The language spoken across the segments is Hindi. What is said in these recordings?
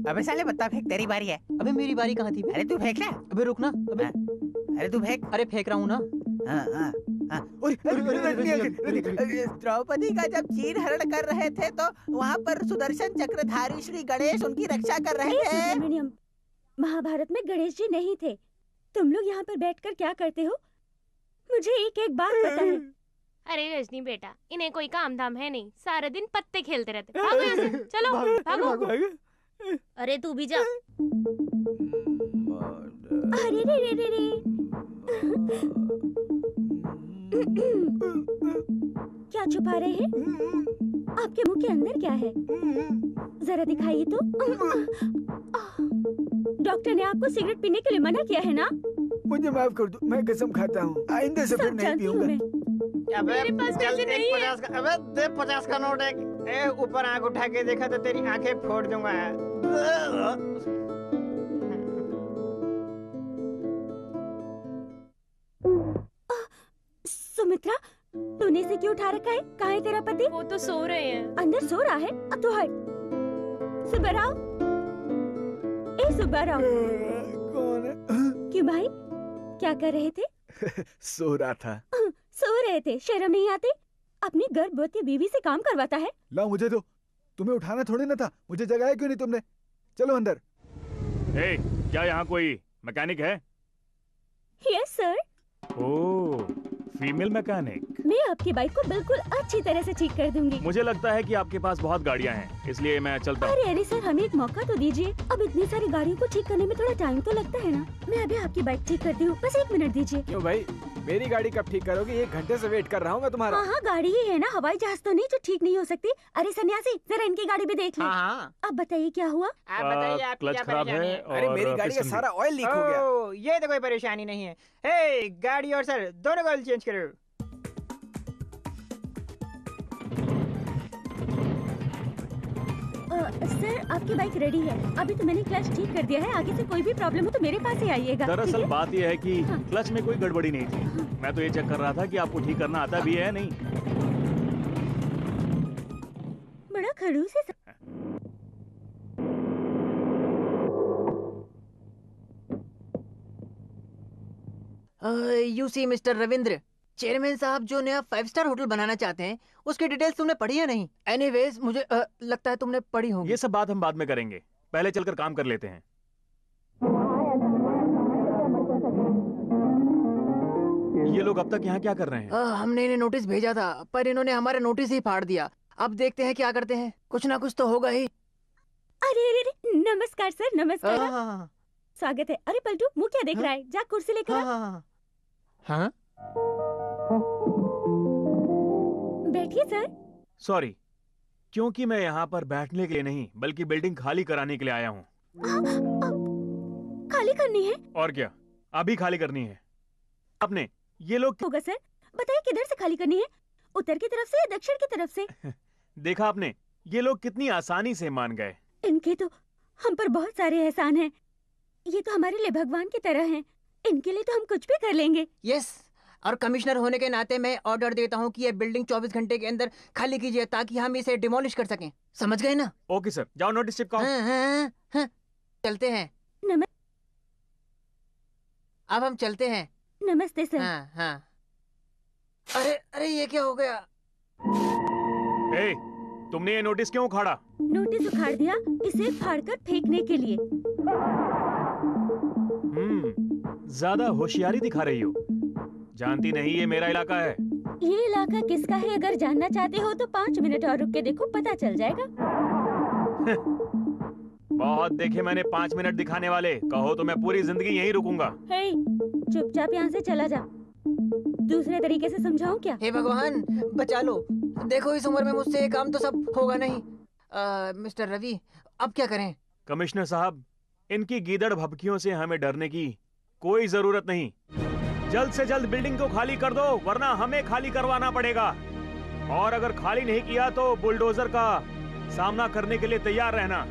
अबे साले बत्ता फेंक, तेरी बारी है। अबे मेरी बारी कहाँ थी? अरे तू फेंक ना। अबे रुक ना। अबे अरे तू फेंक। अरे फेंक रहा हूँ ना। द्रौपदी का जब चीर हरण कर रहे थे तो वहाँ पर सुदर्शन चक्रधारी श्री गणेश उनकी रक्षा कर रहे थे। सुब्रमण्यम, महाभारत में गणेश जी नहीं थे। तुम लोग यहाँ पर बैठकर क्या करते हो? मुझे एक एक बात पता है। अरे रजनी बेटा, इन्हें कोई काम धाम है नहीं, सारे दिन पत्ते खेलते रहते। भागो यहाँ से, चलो भागो। अरे तू भी जा। अरे रे रे रे रे। क्या छुपा रहे हैं? आपके मुंह के अंदर क्या है? जरा दिखाइए तो। डॉक्टर ने आपको सिगरेट पीने के लिए मना किया है ना? मुझे माफ कर दो, मैं कसम खाता हूँ आइंदा से फिर नहीं पीऊंगा। अबे मेरे पास पैसे नहीं है। 50 का, अबे दे 50 का नोट एक। ए ऊपर आंख उठा के देखा तो तेरी आंखें फोड़ दूंगा। सुमित्रा, तूने इसे क्यों उठा रखा है? कहाँ है तेरा पति? वो तो सो रहे हैं। अंदर सो रहा है? अब तो हट। सुब्बाराव, ए सुब्बाराव। कौन है? क्यों भाई, क्या कर रहे थे? सो रहा था। सो रहे थे? शर्म नहीं आती? अपनी गर्भवती बीवी से काम करवाता है। लाओ मुझे दो, तुम्हें उठाना थोड़ी ना था, मुझे जगाया क्यों नहीं तुमने? चलो अंदर। ए, क्या यहाँ कोई मैकेनिक है? Yes sir. Oh, female mechanic. मैं आपकी बाइक को बिल्कुल अच्छी तरह से ठीक कर दूंगी। मुझे लगता है कि आपके पास बहुत गाड़ियाँ हैं, इसलिए मैं चलता हूँ। अरे अरे सर, हमें एक मौका तो दीजिए। अब इतनी सारी गाड़ियों को ठीक करने में थोड़ा टाइम तो लगता है ना। मैं अभी आपकी बाइक ठीक करती हूँ, बस 1 मिनट दीजिए। क्यों भाई, मेरी गाड़ी कब ठीक करोगी? 1 घंटे से वेट कर रहा हूँ मैं तुम्हारा। हाँ हाँ, गाड़ी ही है ना, हवाई जहाज तो नहीं जो ठीक नहीं हो सकती। अरे सन्यासी, जरा इनकी गाड़ी भी देख ले। हाँ। अब बताइए क्या हुआ? आप बताइए, आपकी क्लच क्या खराब परेशानी है है? और अरे मेरी गाड़ी का पिस्टन सारा ऑयल लीक हो गया। ओह, ये तो कोई परेशानी नहीं है। हे, गाड़ी और सर दोनों ऑयल चेंज करो। सर, आपकी बाइक रेडी है। अभी तो मैंने क्लच ठीक कर दिया है। आगे से कोई भी प्रॉब्लम हो तो मेरे पास ही आइएगा। दरअसल ठीक है? बात यह है कि हाँ। क्लच में कोई गड़बड़ी नहीं थी। मैं तो ये चेक कर रहा था कि आपको ठीक करना आता भी है नहीं। बड़ा खड़ूस है। You see mister Ravindra, chairman साहब जो नया 5 स्टार होटल बनाना चाहते हैं, उसकी डिटेल्स तुमने पढ़ी या नहीं? एनीवेज, मुझे लगता है तुमने पढ़ी होगी। ये सब बात हम बाद में करेंगे, पहले चलकर काम कर लेते हैं। ये लोग अब तक यहाँ क्या कर रहे हैं? हमने इन्हें नोटिस भेजा था, पर इन्होंने हमारा नोटिस ही फाड़ दिया। अब देखते हैं क्या करते हैं, कुछ ना कुछ तो होगा ही। अरे अरे अरे, नमस्कार सर, नमस्कार। हाँ स्वागत है। अरे पलटू, मुंह क्या देख रहा है? जा कुर्सी लेकर आ। हाँ। बैठिए सर। सॉरी, क्योंकि मैं यहाँ पर बैठने के लिए नहीं बल्कि बिल्डिंग खाली कराने के लिए आया हूँ। खाली करनी है? और क्या, अभी खाली करनी है। आपने ये लोग होगा सर, बताइए किधर से खाली करनी है? उत्तर की तरफ से या दक्षिण की तरफ से? देखा आपने, ये लोग कितनी आसानी से मान गए। इनके तो हम पर बहुत सारे एहसान हैं। ये तो हमारे लिए भगवान की तरह हैं। इनके लिए तो हम कुछ भी कर लेंगे। यस, और कमिश्नर होने के नाते मैं ऑर्डर देता हूँ कि ये बिल्डिंग 24 घंटे के अंदर खाली कीजिए ताकि हम इसे डिमोलिश कर सकें। समझ गए ना? ओके सर, जाओ नोटिस चिपकाओ। हाँ। चलते हैं। अब हम चलते हैं। नमस्ते सर। हाँ। अरे ये क्या हो गया? ए, तुमने ये नोटिस क्यों उखाड़ा? नोटिस उखाड़ दिया इसे फाड़कर फेंकने के लिए। ज्यादा होशियारी दिखा रही हो। जानती नहीं ये मेरा इलाका है। ये इलाका किसका है अगर जानना चाहते हो तो 5 मिनट और रुक के देखो, पता चल जाएगा। बहुत देखे मैंने 5 मिनट दिखाने वाले। कहो तो मैं पूरी जिंदगी यहीं रुकूंगा। हे, चुपचाप यहाँ से चला जा। दूसरे तरीके से समझाऊं क्या? हे भगवान, बचा लो। देखो इस उम्र में मुझसे ये काम तो सब होगा नहीं। मिस्टर रवि, अब क्या करें? कमिश्नर साहब, इनकी गीदड़ भभकियों से हमें डरने की कोई जरूरत नहीं। जल्द से जल्द बिल्डिंग को खाली कर दो, वरना हमें खाली करवाना पड़ेगा। और अगर खाली नहीं किया तो बुलडोजर का सामना करने के लिए तैयार रहना।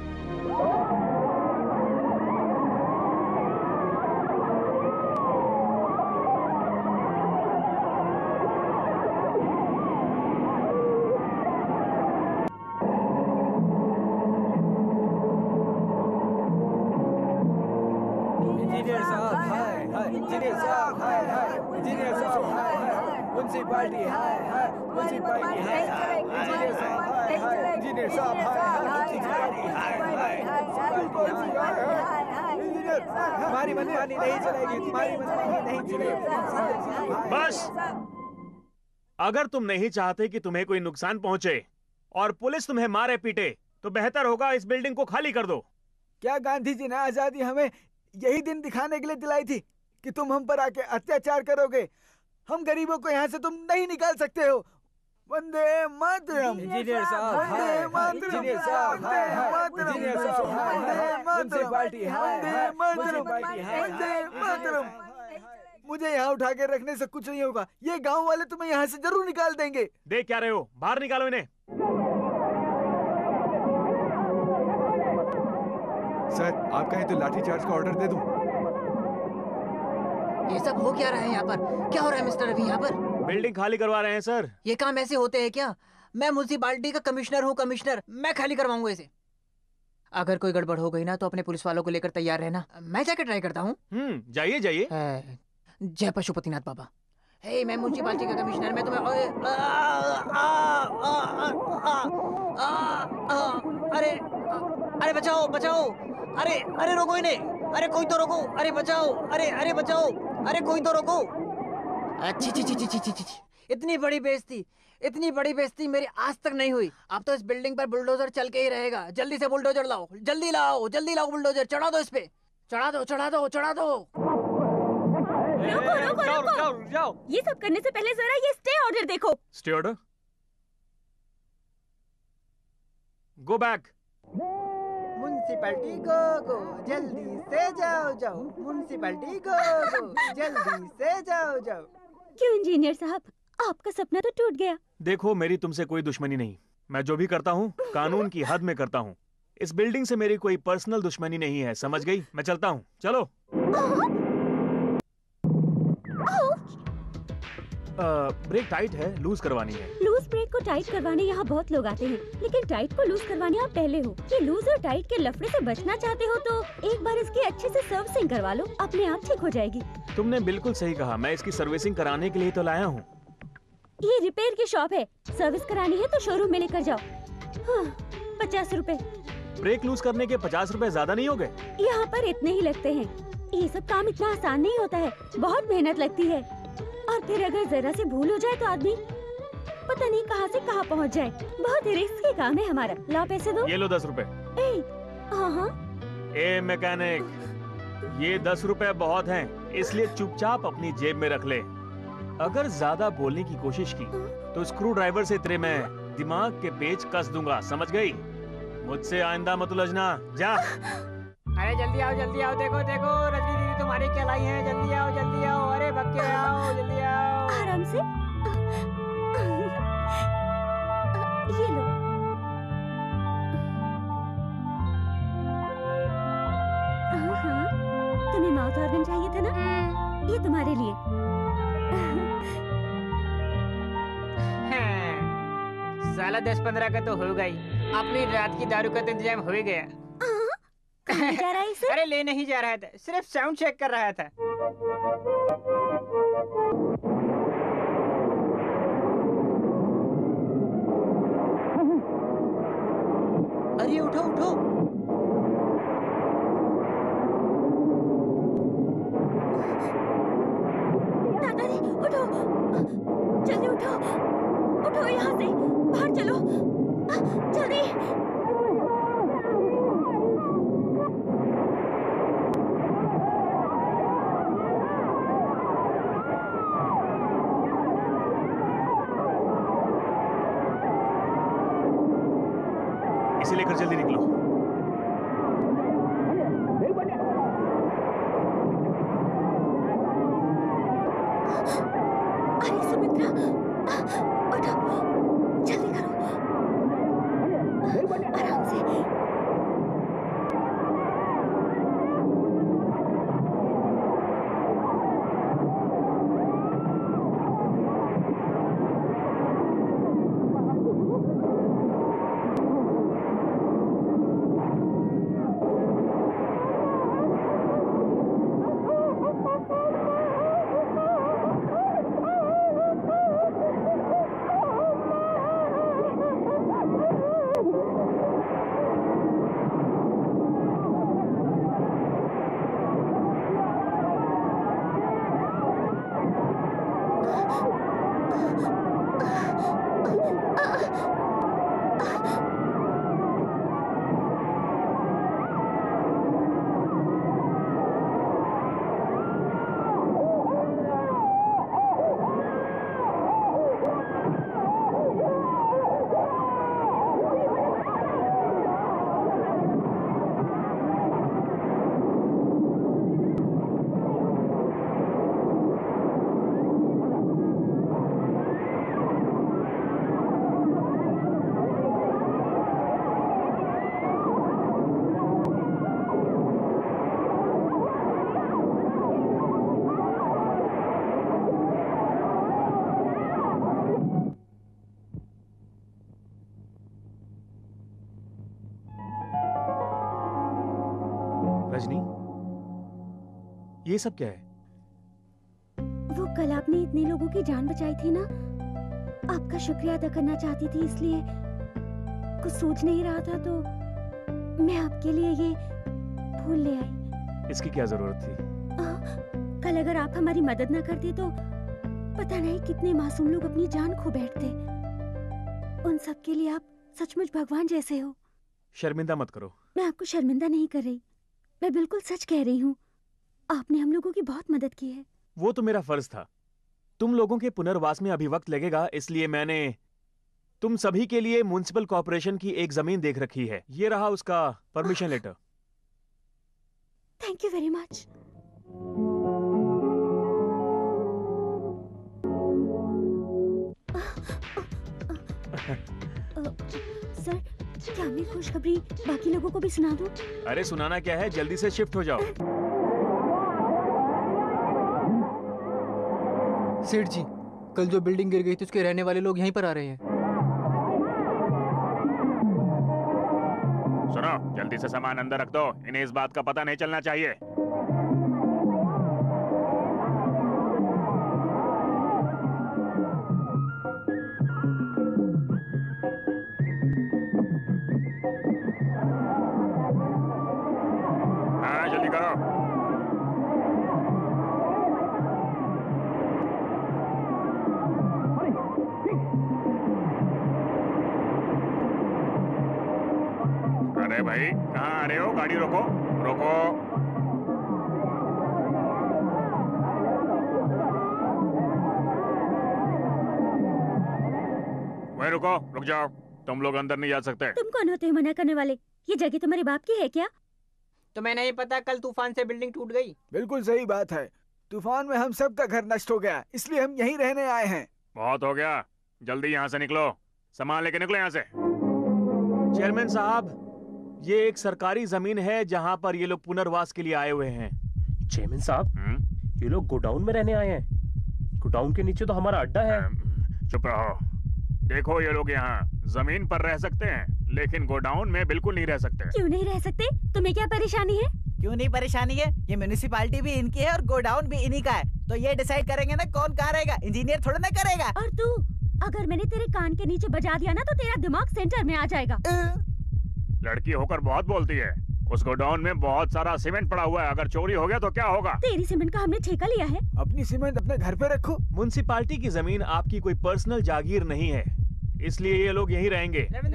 इंजीनियर साहब हाय हाय, इंजीनियर साहब हाय हाय, इंजीनियर साहब हाय हाय, म्युनिसिपैलिटी हाय हाय, म्युनिसिपैलिटी हाय हाय, इंजीनियर साहब हाय हाय, इंजीनियर साहब हाय हाय, म्युनिसिपैलिटी हाय हाय, इंजीनियर हमारी मनमानी नहीं चलेगी, तुम्हारी मनमानी नहीं चलेगी। बस, अगर तुम नहीं चाहते कि तुम्हें कोई नुकसान पहुंचे और पुलिस तुम्हें मारे पीटे, तो बेहतर होगा इस बिल्डिंग को खाली कर दो। क्या गांधी जी ने आजादी हमें यही दिन दिखाने के लिए दिलाई थी कि तुम हम पर आके अत्याचार करोगे? हम गरीबों को यहाँ से तुम नहीं निकाल सकते हो। वंदे मातरम। इंजीनियर साहब हाय हाय, इंजीनियर साहब हाय हाय, इंजीनियर साहब हाय हाय, म्युनिसिपैलिटी हाय हाय, म्युनिसिपैलिटी हाय, वंदे मातरम। मुझे यहाँ उठा के रखने से कुछ नहीं होगा। ये गांव वाले तुम्हें यहाँ से जरूर निकाल देंगे। देख क्या रहे हो, बाहर निकालो इन्हें। सर, आप कहें तो लाठीचार्ज का ऑर्डर दे दूं? ये सब हो क्या रहा है यहाँ पर? क्या हो रहा है मिस्टर रवि यहाँ पर? बिल्डिंग खाली करवा रहे हैं सर। ये काम ऐसे होते हैं क्या? मैं म्युनिसिपैलिटी का कमिश्नर हूँ, कमिश्नर। मैं खाली करवाऊंगा इसे। अगर कोई गड़बड़ हो गई ना तो अपने पुलिस वालों को लेकर तैयार रहना। मैं जाकर ट्राई करता हूँ। जाइए जाइए। जय पशुपतिनाथ बाबा। हे, मैं म्युनिसिपैलिटी का कमिश्नर। मैं तुम्हें अरे अरे बचाओ बचाओ। अरे अरे रोको इन्हें। अरे कोई तो रोको। अरे बचाओ। अरे अरे बचाओ। अरे कोई तो रोको। अच्छी ची ची ची ची ची ची। इतनी बड़ी बेइज्जती मेरी आज तक नहीं हुई। अब तो इस बिल्डिंग पर बुलडोजर चल के ही रहेगा। जल्दी से बुलडोजर लाओ, जल्दी लाओ, जल्दी लाओ बुलडोजर। चढ़ा दो इस पे, चढ़ा दो, चढ़ा दो, चढ़ा दो। रुको। ये सब करने से पहले जरा ये स्टे ऑर्डर देखो। Stay order? Go back. Municipality go, जल्दी से जाओ। म्युनिसिपैलिटी गो, जल्दी से जाओ। क्यों इंजीनियर साहब, आपका सपना तो टूट गया। देखो, मेरी तुमसे कोई दुश्मनी नहीं। मैं जो भी करता हूँ कानून की हद में करता हूँ। इस बिल्डिंग से मेरी कोई पर्सनल दुश्मनी नहीं है, समझ गई? मैं चलता हूँ, चलो। ब्रेक टाइट है, लूज करवानी है। लूज ब्रेक को टाइट करवाने यहाँ बहुत लोग आते हैं, लेकिन टाइट को लूज करवाने आप पहले हो। ये लूज और टाइट के लफड़े से बचना चाहते हो तो एक बार इसकी अच्छे से सर्विसिंग करवा लो, अपने आप ठीक हो जाएगी। तुमने बिल्कुल सही कहा। मैं इसकी सर्विसिंग कराने के लिए तो लाया हूँ। ये रिपेयर की शॉप है, सर्विस करानी है तो शोरूम में लेकर जाओ। 50 रुपए। ब्रेक लूज करने के 50 रुपए ज्यादा नहीं हो गए? यहाँ पर इतने ही लगते हैं। ये सब काम इतना आसान नहीं होता है, बहुत मेहनत लगती है। और फिर अगर जरा से भूल हो जाए तो आदमी पता नहीं कहाँ से कहाँ पहुँच जाए। बहुत रिस्की काम है हमारा। लाओ पैसे दो। ये लो 10 रुपए। हाँ। ए मैकेनिक, ये 10 रुपए बहुत हैं, इसलिए चुपचाप अपनी जेब में रख ले। अगर ज्यादा बोलने की कोशिश की तो स्क्रू ड्राइवर से तेरे मैं दिमाग के पेच कस दूंगा, समझ गई? मुझसे आइंदा मत उलझना, जा। अरे जल्दी आओ, देखो रजनी दीदी तुम्हारी क्या लाई है। जल्दी आओ। अरे बक्के आओ, जल्दी आओ। आराम से। ये लो। हाँ, तुम्हें माउथ ऑर्गन चाहिए था ना? ये तुम्हारे लिए। साला 10-15 का तो हो गई। अपनी रात की दारू का तो इंतजाम हो ही गया। जा रहा है इसे? अरे ले नहीं जा रहा था, सिर्फ साउंड चेक कर रहा था। अरे उठो। दादाजी उठो, जल्दी उठो यहाँ से, बाहर चलो, जल्दी। इसे लेकर जल्दी निकलो। रजनी, ये सब क्या है? वो कल आपने इतने लोगों की जान बचाई थी ना, आपका शुक्रिया अदा करना चाहती थी, इसलिए कुछ सोच नहीं रहा था तो मैं आपके लिए ये फूल ले आई। इसकी क्या जरूरत थी? कल अगर आप हमारी मदद ना करते तो पता नहीं कितने मासूम लोग अपनी जान खो बैठते। उन सब के लिए आप सचमुच भगवान जैसे हो। शर्मिंदा मत करो। मैं आपको शर्मिंदा नहीं कर रही, मैं बिल्कुल सच कह रही हूँ। आपने हम लोगों की बहुत मदद की है। वो तो मेरा फर्ज था। तुम लोगों के पुनर्वास में अभी वक्त लगेगा, इसलिए मैंने तुम सभी के लिए म्युनिसिपल कॉर्पोरेशन की एक जमीन देख रखी है। ये रहा उसका permission letter. Thank you very much. Sir, क्या मैं खुशखबरी बाकी लोगों को भी सुना दूं? अरे सुनाना क्या है, जल्दी से शिफ्ट हो जाओ। सेठ जी, कल जो बिल्डिंग गिर गई थी उसके रहने वाले लोग यहीं पर आ रहे हैं। सुनो, जल्दी से सामान अंदर रख दो, इन्हें इस बात का पता नहीं चलना चाहिए। हाँ, जल्दी करो। अरे भाई, कहाँ आ रहे हो? गाड़ी रोको, रोको। वहीं रुको, रुक जाओ। तुम लोग अंदर नहीं जा सकते। तुम कौन होते हो मना करने वाले? ये जगह तुम्हारे बाप की है क्या? तुम्हें नहीं पता कल तूफान से बिल्डिंग टूट गई? बिल्कुल सही बात है। तूफान में हम सब का घर नष्ट हो गया, इसलिए हम यहीं रहने आए हैं। बहुत हो गया, जल्दी यहाँ से निकलो। सामान लेके निकलो यहाँ से। चेयरमैन साहब, ये एक सरकारी जमीन है जहाँ पर ये लोग पुनर्वास के लिए आए हुए हैं। चेयरमैन साहब, ये लोग गोडाउन में रहने आए हैं। गोडाउन के नीचे तो हमारा अड्डा है। चुप रहो। देखो, ये लोग यहाँ जमीन पर रह सकते हैं, लेकिन गोडाउन में बिल्कुल नहीं रह सकते। क्यों नहीं रह सकते? तुम्हें क्या परेशानी है? क्यों नहीं परेशानी है? ये म्युनिसिपालिटी भी इनकी है और गोडाउन भी इन्हीं का है, तो ये डिसाइड करेंगे ना कौन कहाँ रहेगा। इंजीनियर थोड़ा ना करेगा। और तू, अगर मैंने तेरे कान के नीचे बजा दिया ना तो तेरा दिमाग सेंटर में आ जाएगा। लड़की होकर बहुत बोलती है। उस गोडाउन में बहुत सारा सीमेंट पड़ा हुआ है, अगर चोरी हो गया तो क्या होगा? तेरी सीमेंट का हमने ठेका लिया है। अपनी सीमेंट अपने घर पे रखो। म्युनिसिपालिटी की जमीन आपकी कोई पर्सनल जागीर नहीं है, इसलिए ये लोग यहीं रहेंगे। अरे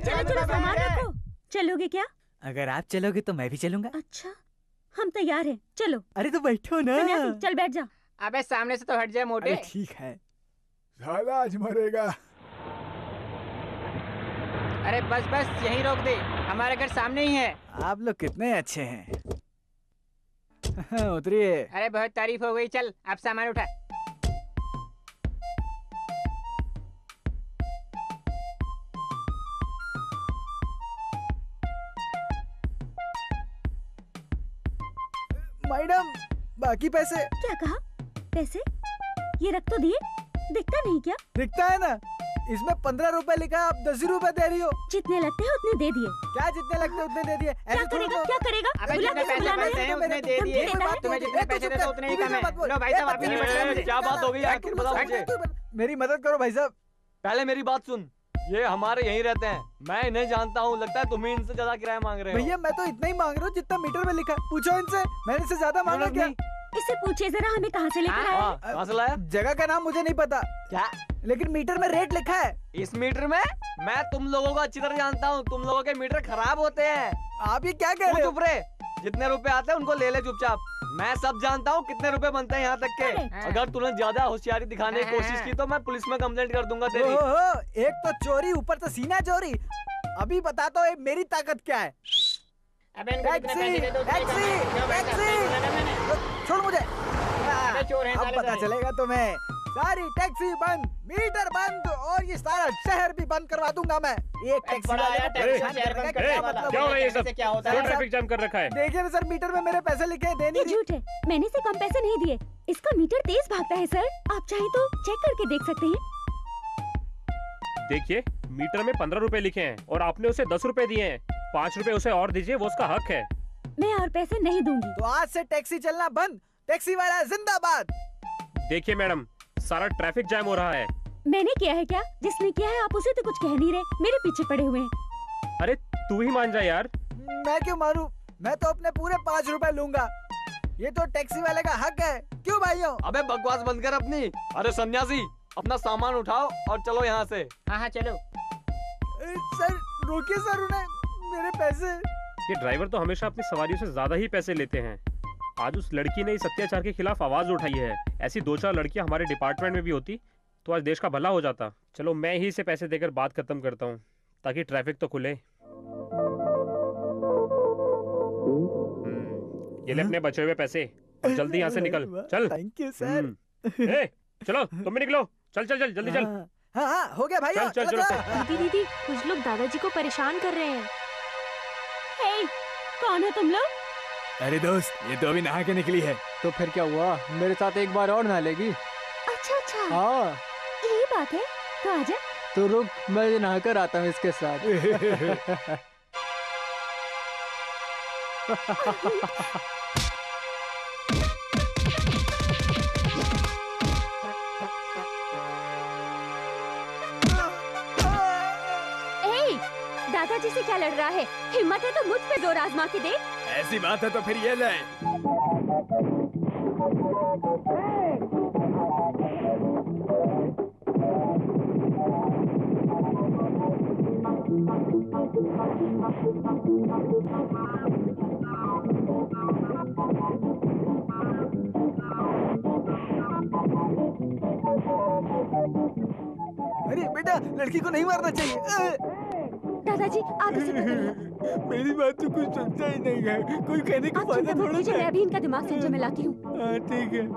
चलो चलो, सामान रखो। चलोगे क्या? अगर आप चलोगे तो मैं भी चलूंगा। अच्छा, हम तैयार हैं, चलो। अरे तो बैठो ना। सन्यासी, चल बैठ जा। अबे सामने से तो हट जाए मोटे। अरे ठीक है। साला आज मरेगा। अरे बस बस, यहीं रोक दे, हमारा घर सामने ही है। आप लोग कितने अच्छे हैं। उतरिए। अरे बहुत तारीफ हो गई, चल अब सामान उठा। मैडम, बाकी पैसे? क्या कहा? पैसे? ये रख तो दिए, दिखता नहीं क्या? दिखता है ना, इसमें 15 रुपए लिखा, आप 10 रुपए दे रही हो। जितने लगते हैं उतने दे दिए। क्या जितने लगते हैं उतने दे दिए? क्या करेगा? क्या करेगा? अबे जितने पैसे बनते हैं उतने दे दिए। तुम्हें जितने पैसे देते उतने ही कम है। लो भाई साहब, आप ही नहीं बता। क्या बात हो गई आखिर बताओ मुझे। मेरी मदद करो भाई साहब। पहले मेरी बात सुन, ये हमारे यहीं रहते हैं, मैं इन्हें जानता हूँ, लगता है तुम ही इनसे ज्यादा किराया मांग रहे हो। भैया मैं तो इतना ही मांग रहा हूँ जितना मीटर में लिखा है। पूछो इनसे, मैंने इससे ज्यादा मांगा क्या? इससे पूछिए जरा, हमें कहाँ से लेकर आया? कहाँ से लाया? जगह का नाम मुझे नहीं पता। क्या? लेकिन मीटर में रेट लिखा है। इस मीटर में? मैं तुम लोगों को अच्छी तरह जानता हूँ, तुम लोगों के मीटर खराब होते हैं। आप ये क्या कह रहे हो? चुप रहे, जितने रुपए आते हैं उनको ले ले चुपचाप। मैं सब जानता हूँ कितने रुपए बनते हैं यहाँ तक के। अगर तूने ज्यादा होशियारी दिखाने की कोशिश की तो मैं पुलिस में कंप्लेंट कर दूंगा तेरी। ओहो, एक तो चोरी, ऊपर से सीना चोरी। अभी बता दो मेरी ताकत क्या है। टैक्सी, टैक्सी, टैक्सी, छोड़ मुझे। अब पता चलेगा तुम्हें। सारी टैक्सी बंद, मीटर बंद और ये सारा शहर भी बंद करवा दूंगा मैं। एक टैक्सी वाले को परेशान करने का क्या मतलब? क्या हो रहा है ये सब? क्यों ट्रैफिक जाम कर रखा है? देखिए ना सर, मीटर में मेरे पैसे लिखे हैं, दे नहीं ये झूठ है, मैंने इसे कम पैसे नहीं दिए। इसका मीटर तेज भागता है सर, आप चाहे तो चेक करके देख सकते हैं। देखिए, मीटर में 15 रुपए लिखे हैं और आपने उसे 10 रुपए दिए हैं। 5 रुपए उसे और दीजिए, वो उसका हक है। मैं और पैसे नहीं दूंगी। तो आज से टैक्सी चलना बंद। टैक्सी वाला जिंदाबाद। देखिए मैडम, सारा ट्रैफिक जैम हो रहा है। मैंने किया है क्या? जिसने किया है आप उसे तो कुछ कह नहीं रहे, मेरे पीछे पड़े हुए हैं। अरे तू ही मान जा यार। मैं क्यों मानूं? मैं तो अपने पूरे 5 रुपए लूंगा। ये तो टैक्सी वाले का हक है। क्यों भाइयों? अबे बकवास बंद कर अपनी। अरे सन्यासी, अपना सामान उठाओ और चलो यहाँ से। हाँ चलो। सर रोकिए सर, उन्हें मेरे पैसे। ये ड्राइवर तो हमेशा अपनी सवारियों से ज्यादा ही पैसे लेते हैं। आज उस लड़की ने इस अत्याचार के खिलाफ आवाज उठाई है। ऐसी 2-4 लड़कियां हमारे डिपार्टमेंट में भी होती तो आज देश का भला हो जाता। चलो मैं ही इसे पैसे देकर बात खत्म करता हूँ ताकि ट्रैफिक तो खुले। ये ले अपने बचे हुए पैसे और जल्दी यहाँ से निकल। चल। Thank you sir. चलो तुम भी निकलो। चल चल चल जल्दी चल। हाँ हो गया भाई। चल चल चलो। दीदी कुछ लोग दादाजी को परेशान कर रहे हैं। हे, कौन है तुम लोग? अरे दोस्त, ये तो अभी नहा के निकली है। तो फिर क्या हुआ, मेरे साथ एक बार और नहा लेगी? अच्छा हाँ यही बात है, तो आजा। तो रुक, मैं नहा कर आता हूँ इसके साथ। दादाजी से क्या लड़ रहा है? हिम्मत है तो मुझ पे जोर आजमा के देख। ऐसी बात है तो फिर ये ले। अरे बेटा, लड़की को नहीं मारना चाहिए। दादाजी आप इसे पकड़िए। मेरी बात तो कुछ सुनता ही नहीं है। कोई कहने का फायदा थोड़ा सा। मैं अभी इनका दिमाग संजो में लाती हूँ। ठीक है।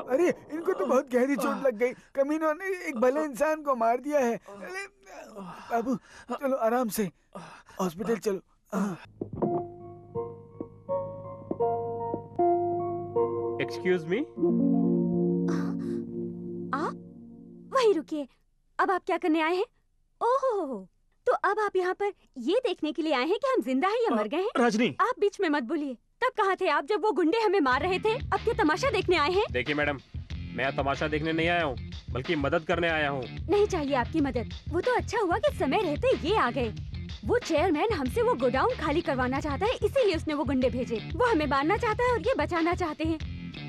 अरे इनको तो बहुत गहरी चोट लग गई। कमीनों ने एक भले इंसान को मार दिया है। अरे बाबू चलो आराम से हॉस्पिटल चलो। Excuse me. आप वहीं रुकिए। अब आप क्या करने आए हैं? ओहो, तो अब आप यहाँ पर ये देखने के लिए आए हैं कि हम जिंदा हैं या मर गए हैं? रजनी, आप बीच में मत बोलिए। तब कहाँ थे आप जब वो गुंडे हमें मार रहे थे? अब क्या तमाशा देखने आए हैं? देखिए मैडम, मैं तमाशा देखने नहीं आया हूँ, बल्कि मदद करने आया हूँ। नहीं चाहिए आपकी मदद। वो तो अच्छा हुआ कि समय रहते ये आ गए। वो चेयरमैन हमसे वो गोडाउन खाली करवाना चाहता है, इसीलिए उसने वो गुंडे भेजे। वो हमें मारना चाहता है और ये बचाना चाहते हैं।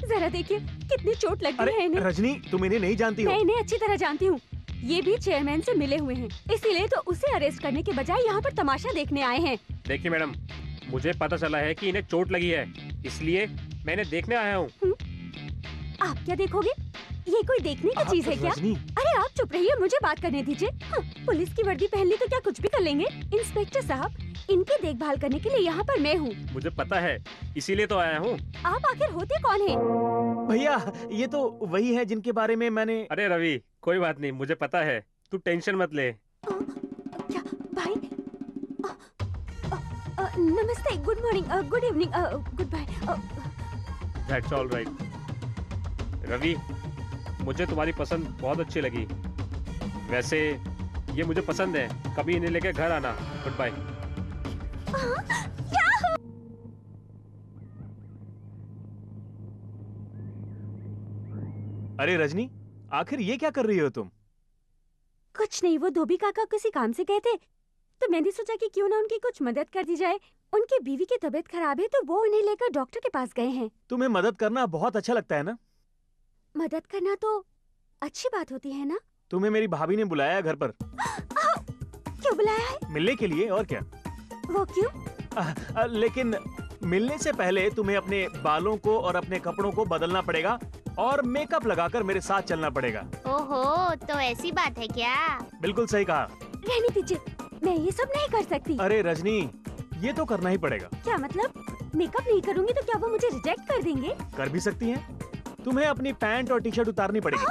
जरा देखिए कितनी चोट लगी है इन्हें। रजनी, तुम इन्हें नहीं जानती हो। मैं इन्हें अच्छी तरह जानती हूँ। ये भी चेयरमैन से मिले हुए हैं, इसीलिए तो उसे अरेस्ट करने के बजाय यहाँ पर तमाशा देखने आए हैं। देखिए मैडम, मुझे पता चला है कि इन्हें चोट लगी है, इसलिए मैंने देखने आया हूँ। आप क्या देखोगे? ये कोई देखने की चीज है क्या? अरे आप चुप रहिए, मुझे बात करने दीजिए। हाँ, पुलिस की वर्दी पहन ली तो क्या कुछ भी कर लेंगे? इंस्पेक्टर साहब, इनकी देखभाल करने के लिए यहाँ पर मैं हूँ। मुझे पता है, इसीलिए तो आया हूँ। आप आखिर होते कौन हैं? भैया ये तो वही है जिनके बारे में मैंने। अरे रवि, कोई बात नहीं, मुझे पता है, तू टेंशन मत ले। क्या भाई? नमस्ते, good morning, good evening, good bye. That's all right. Ravi, मुझे तुम्हारी पसंद बहुत अच्छी लगी। वैसे ये मुझे पसंद है, कभी इन्हें लेके घर आना। Good bye. अरे रजनी, आखिर ये क्या कर रही हो तुम? कुछ नहीं, वो धोबी काका किसी काम से गए थे, तो मैंने सोचा कि क्यों ना उनकी कुछ मदद कर दी जाए। उनकी बीवी की तबीयत खराब है, तो वो उन्हें लेकर डॉक्टर के पास गए हैं। तुम्हें मदद करना बहुत अच्छा लगता है ना? मदद करना तो अच्छी बात होती है ना? तुम्हें मेरी भाभी ने बुलाया है घर पर। क्यों बुलाया है? मिलने के लिए, और क्या। वो क्यों? लेकिन मिलने से पहले तुम्हें अपने बालों को और अपने कपड़ों को बदलना पड़ेगा और मेकअप लगाकर मेरे साथ चलना पड़ेगा। ओहो, तो ऐसी बात है क्या? बिल्कुल सही कहा। रहने दीजिए, मैं ये सब नहीं कर सकती। अरे रजनी, ये तो करना ही पड़ेगा। क्या मतलब? मेकअप नहीं करूंगी तो क्या वो मुझे रिजेक्ट कर देंगे? कर भी सकती हैं। तुम्हें अपनी पैंट और टी शर्ट उतारनी पड़ेगी।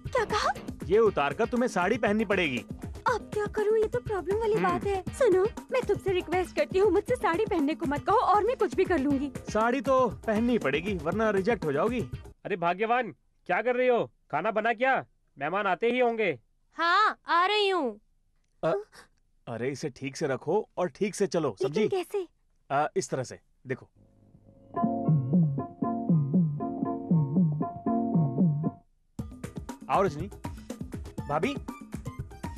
क्या कहा? ये उतारकर तुम्हें साड़ी पहननी पड़ेगी। अब क्या करूं, ये तो प्रॉब्लम वाली बात है। सुनो, मैं तुमसे रिक्वेस्ट करती हूँ, मुझसे साड़ी पहनने को मत कहो, और मैं कुछ भी कर लूंगी। साड़ी तो पहननी पड़ेगी, वरना रिजेक्ट हो जाओगी। अरे भाग्यवान, क्या कर रही हो? खाना बना क्या? मेहमान आते ही होंगे। हाँ, आ रही हूँ। अरे इसे ठीक से रखो और ठीक से चलो, समझी? कैसे? इस तरह से देखो। आओ रजनी। भाभी,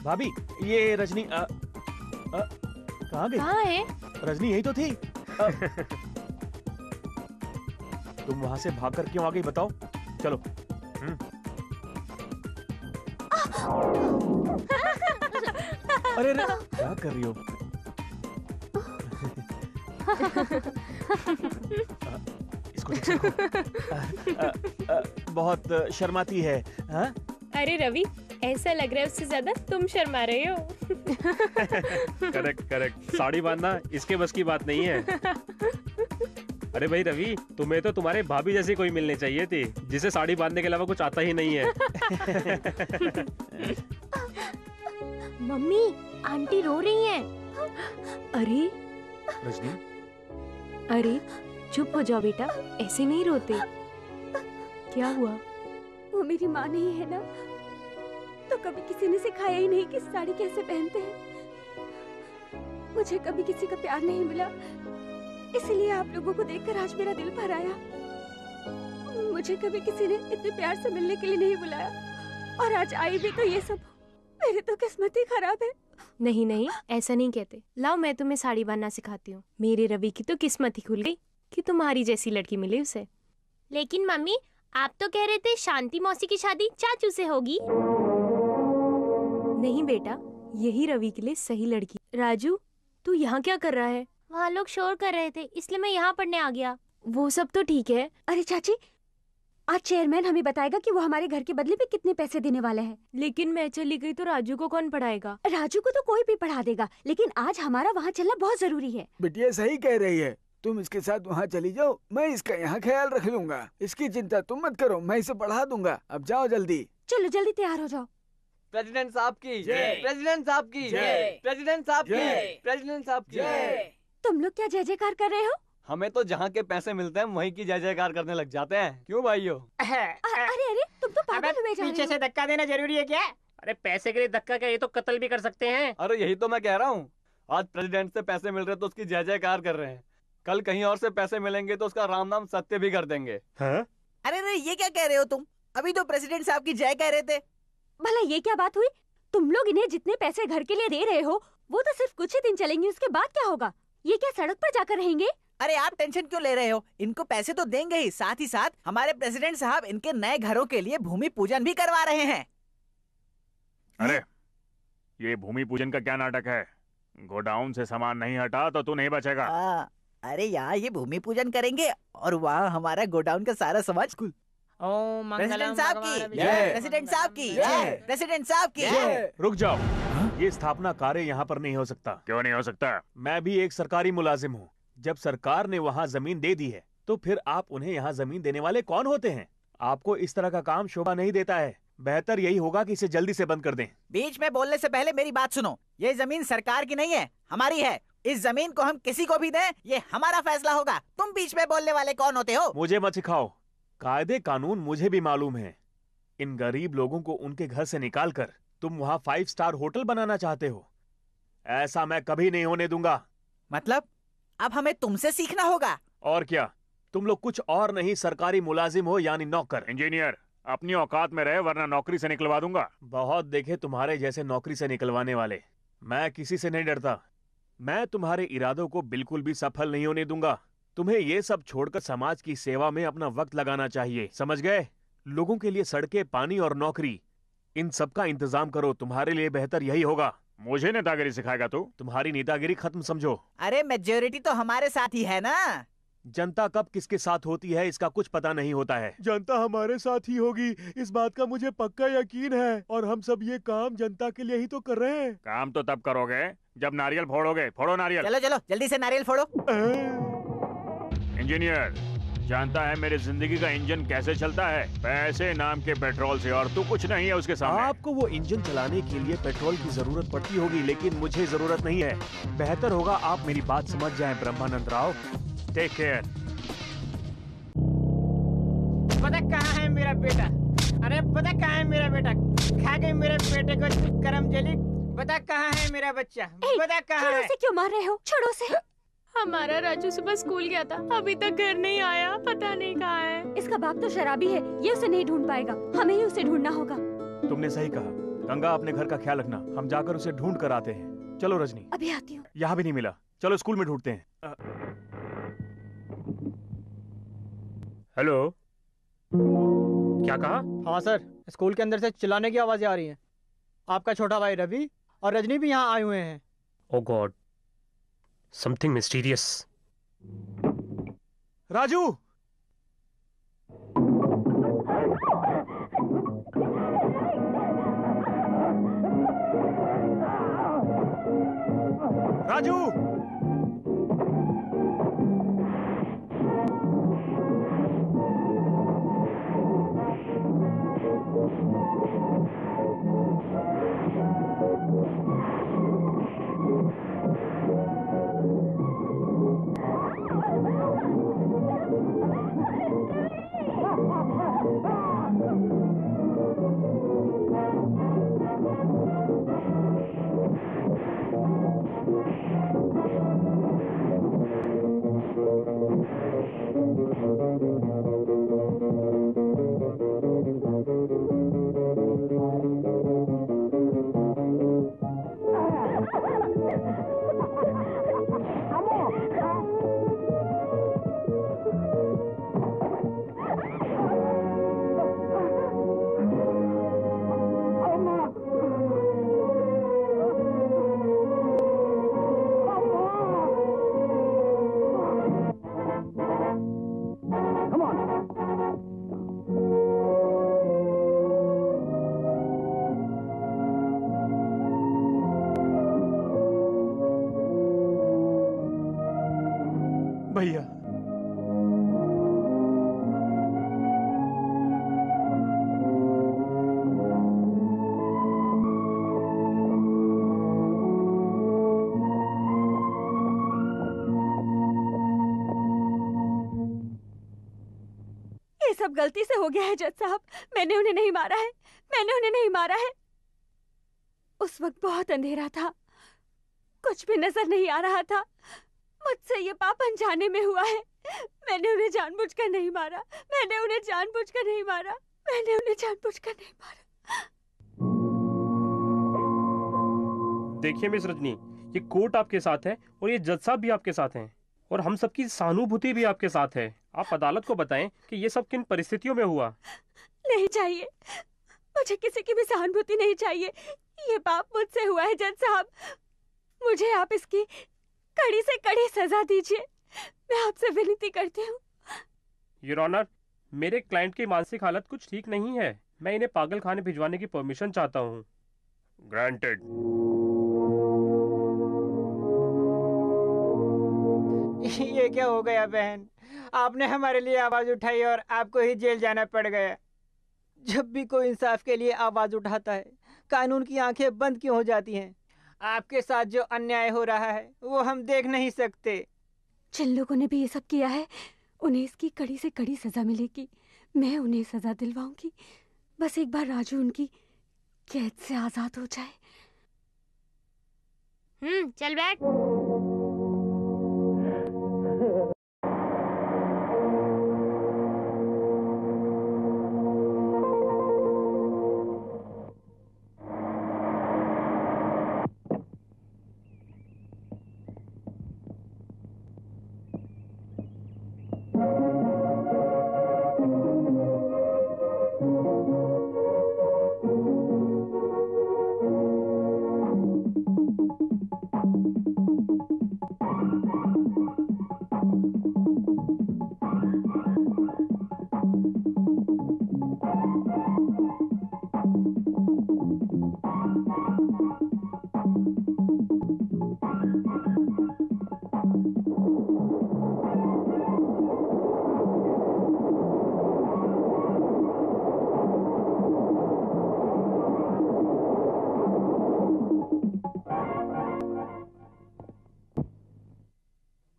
भाभी, ये रजनी कहाँ गई? कहाँ है? रजनी यही तो थी। तुम वहां से भागकर क्यों आ गई बताओ? चलो। अरे रे, क्या कर रही हो? इसको ठीक से रखो। बहुत शर्माती है। हाँ? अरे रवि, ऐसा लग रहा है उससे ज्यादा तुम शर्मा रहे हो। करेक्ट करेक्ट, साड़ी बांधना इसके बस की बात नहीं है। अरे भाई रवि, तुम्हें तो तुम्हारे भाभी जैसी कोई मिलनी चाहिए थी, जिसे साड़ी बांधने के अलावा कुछ आता ही नहीं है। मम्मी, आंटी रो रही हैं। अरे रजनी, अरे चुप हो जाओ बेटा, ऐसे नहीं रोते। क्या हुआ? वो मेरी माँ नहीं है ना, तो कभी किसी ने सिखाया ही नहीं कि साड़ी कैसे पहनते हैं। मुझे कभी किसी का प्यार नहीं मिला, इसलिए आप लोगों को देखकर आज मेरा दिल भर आया। मुझे कभी किसी ने इतने प्यार से मिलने के लिए नहीं बुलाया, और आज आई भी तो ये सब। मेरी तो किस्मत ही खराब है। नहीं नहीं, ऐसा नहीं कहते। लाओ, मैं तुम्हें साड़ी बांधना सिखाती हूँ। मेरे रवि की तो किस्मत ही खुल गई कि तुम्हारी जैसी लड़की मिली उसे। लेकिन मम्मी, आप तो कह रहे थे शांति मौसी की शादी चाचू से होगी। नहीं बेटा, यही रवि के लिए सही लड़की। राजू, तू यहाँ क्या कर रहा है? वहाँ लोग शोर कर रहे थे, इसलिए मैं यहाँ पढ़ने आ गया। वो सब तो ठीक है। अरे चाची, आज चेयरमैन हमें बताएगा कि वो हमारे घर के बदले में कितने पैसे देने वाला है। लेकिन मैं चली गई तो राजू को कौन पढ़ाएगा? राजू को तो कोई भी पढ़ा देगा, लेकिन आज हमारा वहाँ चलना बहुत जरूरी है। बिटिया सही कह रही है, तुम इसके साथ वहाँ चली जाओ, मैं इसका यहाँ ख्याल रख लूंगा। इसकी चिंता तुम मत करो, मैं इसे पढ़ा दूंगा। अब जाओ जल्दी। चलो जल्दी तैयार हो जाओ। प्रेसिडेंट साहब की जय, प्रेसिडेंट साहब की जय, प्रेसिडेंट साहब की जय, प्रेसिडेंट साहब की जय। तुम लोग क्या जय जयकार कर रहे हो? हमें तो जहाँ के पैसे मिलते हैं वहीं की जय जयकार करने लग जाते हैं। क्यों भाइयों? अरे अरे, तुम तो पागल हुए जा रहे हो। पीछे से धक्का देना जरूरी है क्या? अरे पैसे के लिए धक्का क्या, ये तो कत्ल भी कर सकते हैं। अरे यही तो मैं कह रहा हूँ, आज प्रेसिडेंट से पैसे मिल रहे तो उसकी जय जयकार कर रहे हैं, कल कहीं और से पैसे मिलेंगे तो उसका राम नाम सत्य भी कर देंगे। हाँ? अरे ये क्या कह रहे हो तुम? अभी तो प्रेसिडेंट साहब की जय कह रहे थे। भला ये क्या बात हुई? तुम लोग इन्हें जितने पैसे घर के लिए दे रहे हो वो तो सिर्फ कुछ ही दिन चलेंगे, उसके बाद क्या होगा? ये क्या सड़क पर जाकर रहेंगे? अरे आप टेंशन क्यों ले रहे हो? इनको पैसे तो देंगे ही, साथ ही साथ हमारे प्रेसिडेंट साहब इनके नए घरों के लिए भूमि पूजन भी करवा रहे हैं। अरे ये भूमि पूजन का क्या नाटक है? गोडाउन से सामान नहीं हटा तो तू नहीं बचेगा। अरे यहाँ ये भूमि पूजन करेंगे और वहाँ हमारा गोडाउन का सारा सामान ओम प्रेसिडेंट मंगलम साहब भगवान की विष्णु। प्रेसिडेंट साहब की प्रेसिडेंट साहब की रुक जाओ। ये स्थापना कार्य यहाँ पर नहीं हो सकता। क्यों नहीं हो सकता? मैं भी एक सरकारी मुलाजिम हूँ। जब सरकार ने वहाँ जमीन दे दी है तो फिर आप उन्हें यहाँ जमीन देने वाले कौन होते हैं? आपको इस तरह का काम शोभा नहीं देता है। बेहतर यही होगा कि इसे जल्दी से बंद कर दें। बीच में बोलने से पहले मेरी बात सुनो। ये जमीन सरकार की नहीं है, हमारी है। इस जमीन को हम किसी को भी दें, ये हमारा फैसला होगा। तुम बीच में बोलने वाले कौन होते हो? मुझे मत सिखाओ। कायदे कानून मुझे भी मालूम है। इन गरीब लोगों को उनके घर से निकाल कर तुम वहाँ 5 स्टार होटल बनाना चाहते हो। ऐसा मैं कभी नहीं होने दूंगा। मतलब अब हमें तुमसे सीखना होगा। और क्या, तुम लोग कुछ और नहीं सरकारी मुलाजिम हो, यानी नौकर। इंजीनियर, अपनी औकात में रहे वरना नौकरी से निकलवा दूंगा। बहुत देखे तुम्हारे जैसे नौकरी से निकलवाने वाले। मैं किसी से नहीं डरता। मैं तुम्हारे इरादों को बिल्कुल भी सफल नहीं होने दूंगा। तुम्हें ये सब छोड़कर समाज की सेवा में अपना वक्त लगाना चाहिए, समझ गए? लोगों के लिए सड़कें, पानी और नौकरी, इन सब का इंतजाम करो। तुम्हारे लिए बेहतर यही होगा। मुझे नेतागिरी सिखाएगा तू? तुम्हारी नेतागिरी खत्म समझो। अरे मेजॉरिटी तो हमारे साथ ही है ना। जनता कब किसके साथ होती है इसका कुछ पता नहीं होता है। जनता हमारे साथ ही होगी, इस बात का मुझे पक्का यकीन है। और हम सब ये काम जनता के लिए ही तो कर रहे हैं। काम तो तब करोगे जब नारियल फोड़ोगे। फोड़ो नारियल। चलो चलो जल्दी से नारियल फोड़ो। इंजीनियर, जानता है मेरी जिंदगी का इंजन कैसे चलता है? पैसे नाम के पेट्रोल से, और तू कुछ नहीं है उसके सामने। आपको वो इंजन चलाने के लिए पेट्रोल की जरूरत पड़ती होगी, लेकिन मुझे जरूरत नहीं है। बेहतर होगा आप मेरी बात समझ जाएं ब्रह्मानंद राव। Take care. पता कहाँ है मेरा बेटा? अरे पता कहाँ है मेरा बेटा? खा गई मेरे बेटे को करम जली। बता कहाँ है मेरा बच्चा? बता कहाँ है? से क्यों मार रहे हो? छोड़ो से। हमारा राजू सुबह स्कूल गया था, अभी तक घर नहीं आया, पता नहीं कहाँ है। इसका बाप तो शराबी है, ये उसे नहीं ढूंढ पाएगा, हमें ही उसे ढूंढना होगा। तुमने सही कहा। गंगा, अपने घर का ख्याल रखना, हम जाकर उसे ढूंढ कर आते हैं। चलो रजनी। अभी आती हूँ। यहाँ भी नहीं मिला, चलो स्कूल में ढूंढते हैं। हेलो, क्या कहा? हाँ सर, स्कूल के अंदर से चिल्लाने की आवाजें आ रही हैं। आपका छोटा भाई रवि और रजनी भी यहाँ आए हुए हैं। Oh god, something mysterious. Raju! Raju! भैया, ये सब गलती से हो गया है जज साहब। मैंने उन्हें नहीं मारा है, मैंने उन्हें नहीं मारा है। उस वक्त बहुत अंधेरा था, कुछ भी नजर नहीं आ रहा था। मुझसे ये पाप अनजाने में हुआ है। मैंने उन्हें जानबूझकर नहीं मारा, मैंने उन्हें जानबूझकर नहीं मारा, मैंने उन्हें जानबूझकर नहीं मारा। देखिए मिस रजनी, ये कोर्ट आपके साथ है और ये जज साहब भी आपके साथ हैं और हम सबकी सहानुभूति भी आपके साथ है। आप अदालत को बताएं कि ये सब किन परिस्थितियों में हुआ। नहीं चाहिए, मुझे किसी की भी सहानुभूति नहीं चाहिए। ये पाप मुझसे हुआ है जज साहब, मुझे आप इसकी कड़ी से कड़ी सजा दीजिए। मैं आपसे विनती करती हूँ। योर ऑनर, मेरे क्लाइंट की मानसिक हालत कुछ ठीक नहीं है। मैं इन्हें पागल खाने भिजवाने की परमिशन चाहता हूँ। ग्रांटेड। ये क्या हो गया बहन, आपने हमारे लिए आवाज उठाई और आपको ही जेल जाना पड़ गया। जब भी कोई इंसाफ के लिए आवाज उठाता है, कानून की आंखें बंद क्यों हो जाती हैं? आपके साथ जो अन्याय हो रहा है वो हम देख नहीं सकते। जिन लोगों ने भी ये सब किया है उन्हें इसकी कड़ी से कड़ी सजा मिलेगी। मैं उन्हें सजा दिलवाऊंगी। बस एक बार राजू उनकी कैद से आजाद हो जाए। चल बैठ।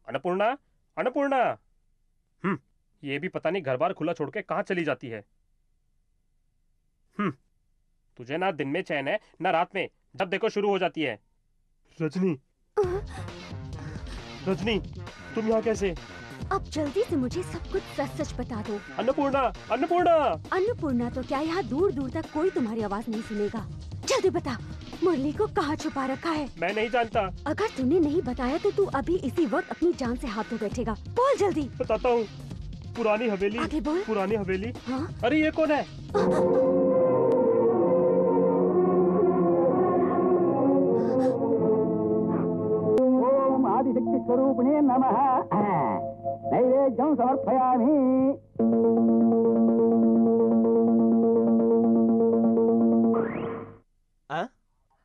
अन्नपूर्णा, अन्नपूर्णा। ये भी पता नहीं घर बार खुला छोड़ के कहाँ चली जाती है। तुझे ना दिन में चैन है ना रात में, जब देखो शुरू हो जाती है। रजनी, रजनी, तुम यहाँ कैसे? अब जल्दी से मुझे सब कुछ सच सच बता दो। अन्नपूर्णा, अन्नपूर्णा। अन्नपूर्णा तो क्या, यहाँ दूर दूर तक कोई तुम्हारी आवाज नहीं सुनेगा। जल्दी बता, मुरली को कहाँ छुपा रखा है? मैं नहीं जानता। अगर तूने नहीं बताया तो तू अभी इसी वक्त अपनी जान से हाथ धो बैठेगा। बोल जल्दी। बताता हूँ। पुरानी हवेली। आगे बोल। पुरानी हवेली। हाँ? अरे ये कौन है? ओम आदिशक्ति स्वरूपिणे नमः। नैवेद्यं समर्पयामि।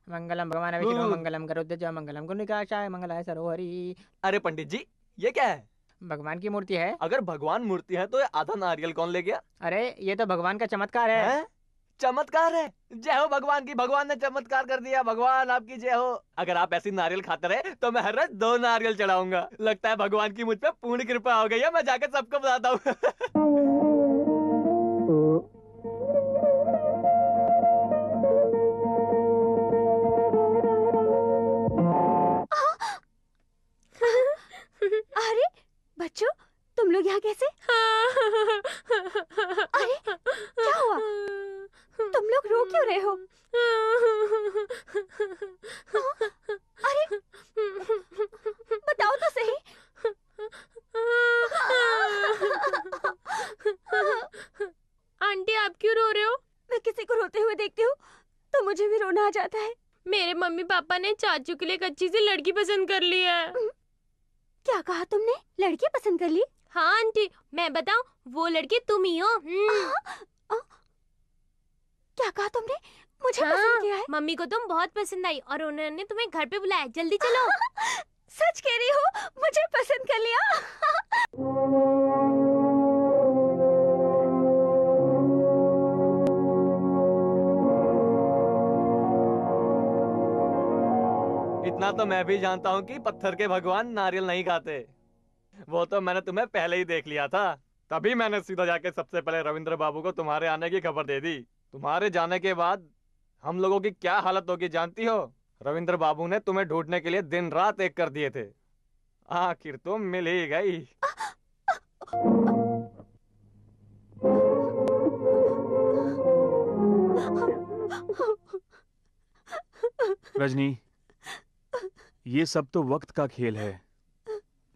मंगलम भगवान विष्णु मंगलम गरुड़ध्वज मंगलम गुणिकाक्षाय मंगलाय सरोहरि। अरे पंडित जी, ये क्या है? भगवान की मूर्ति है। अगर भगवान मूर्ति है तो ये आधा नारियल कौन ले गया? अरे ये तो भगवान का चमत्कार है। चमत्कार है? जय हो भगवान की, भगवान ने चमत्कार कर दिया। भगवान आपकी जय हो। अगर आप ऐसी नारियल खाते रहे तो मैं हर रोज 2 नारियल चढ़ाऊंगा। लगता है भगवान की मुझ पे पूर्ण कृपा हो गई है। मैं जाकर सबको बताता हूँ। अरे बच्चों, तुम लोग यहाँ कैसे? अरे क्या हुआ? तुम लोग रो क्यों रहे हो? अरे बताओ तो सही। आंटी आप क्यों रो रहे हो? मैं किसी को रोते हुए देखती हूँ तो मुझे भी रोना आ जाता है। मेरे मम्मी पापा ने चाचू के लिए एक अच्छी सी लड़की पसंद कर ली है। क्या कहा तुमने? लड़की पसंद कर ली? हाँ आंटी, मैं बताऊं, वो लड़की तुम ही हो। क्या कहा तुमने? मुझे पसंद किया है? मम्मी को तुम बहुत पसंद आई और उन्होंने तुम्हें घर पे बुलाया। जल्दी चलो। सच कह रही हो? मुझे पसंद कर लिया? इतना तो मैं भी जानता हूँ कि पत्थर के भगवान नारियल नहीं खाते। वो तो मैंने तुम्हें पहले ही देख लिया था। तभी मैंने सीधा जाके सबसे पहले रविंद्र बाबू को तुम्हारे आने की खबर दे दी। तुम्हारे जाने के बाद हम लोगों की क्या हालत होगी जानती हो? रविंद्र बाबू ने तुम्हें ढूंढने के लिए दिन रात एक कर दिए थे। आखिर तुम मिल ही गई। रजनी, ये सब तो वक्त का खेल है।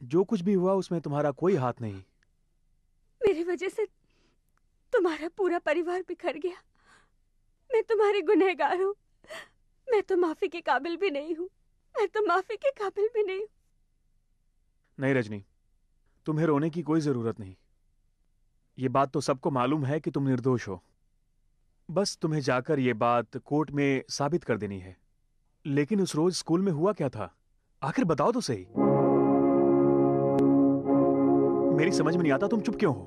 जो कुछ भी हुआ उसमें तुम्हारा कोई हाथ नहीं। मेरी वजह से तुम्हारा पूरा परिवार बिखर गया। मैं तुम्हारी गुनहगार हूँ। मैं तो माफी के काबिल भी नहीं हूँ। मैं तो माफी के काबिल भी नहीं हूँ। नहीं रजनी, तुम्हें रोने की कोई जरूरत नहीं। ये बात तो सबको मालूम है कि तुम निर्दोष हो। बस तुम्हें जाकर ये बात कोर्ट में साबित कर देनी है। लेकिन उस रोज स्कूल में हुआ क्या था, आखिर बताओ तो सही। मेरी समझ में नहीं आता तुम चुप क्यों हो।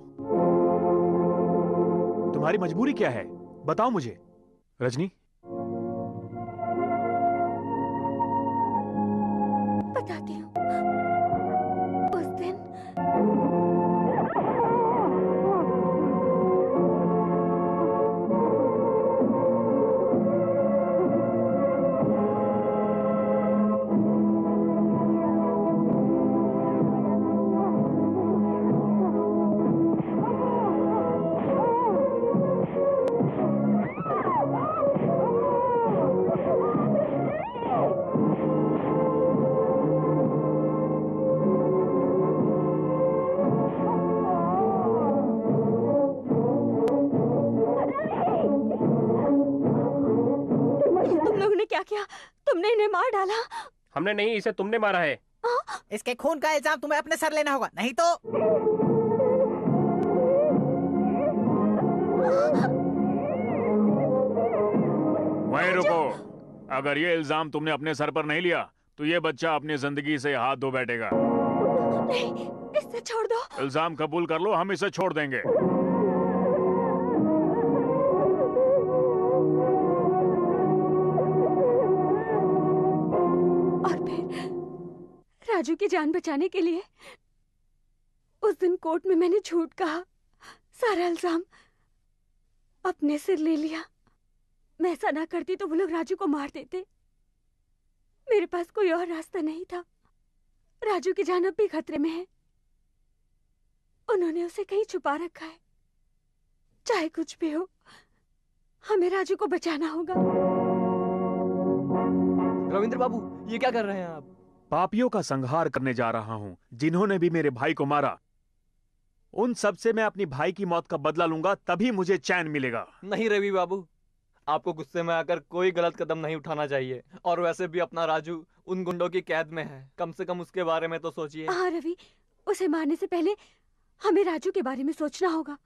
तुम्हारी मजबूरी क्या है, बताओ मुझे। रजनी, बताती हूँ। उस दिन क्या? तुमने इन्हें मार डाला? हमने नहीं, इसे तुमने मारा है। इसके खून का इल्जाम तुम्हें अपने सर लेना होगा, नहीं तो। वहीं रुको। अगर ये इल्जाम तुमने अपने सर पर नहीं लिया तो ये बच्चा अपनी जिंदगी से हाथ धो बैठेगा। नहीं, इसे छोड़ दो। इल्जाम कबूल कर लो, हम इसे छोड़ देंगे। राजू की जान बचाने के लिए उस दिन कोर्ट में मैंने झूठ कहा, सारा इल्जाम अपने सिर ले लिया। मैं ऐसा ना करती तो वो लोग राजू को मार देते। मेरे पास कोई और रास्ता नहीं था। राजू की जान अब भी खतरे में है। उन्होंने उसे कहीं छुपा रखा है। चाहे कुछ भी हो, हमें राजू को बचाना होगा। रविंद्र बाबू, ये क्या कर रहे हैं आप? पापियों का संहार करने जा रहा हूं, जिन्होंने भी मेरे भाई को मारा। उन सब से मैं अपनी भाई की मौत का बदला लूंगा, तभी मुझे चैन मिलेगा। नहीं रवि बाबू, आपको गुस्से में आकर कोई गलत कदम नहीं उठाना चाहिए। और वैसे भी अपना राजू उन गुंडों की कैद में है, कम से कम उसके बारे में तो सोचिए। हाँ रवि, उसे मारने से पहले हमें राजू के बारे में सोचना होगा।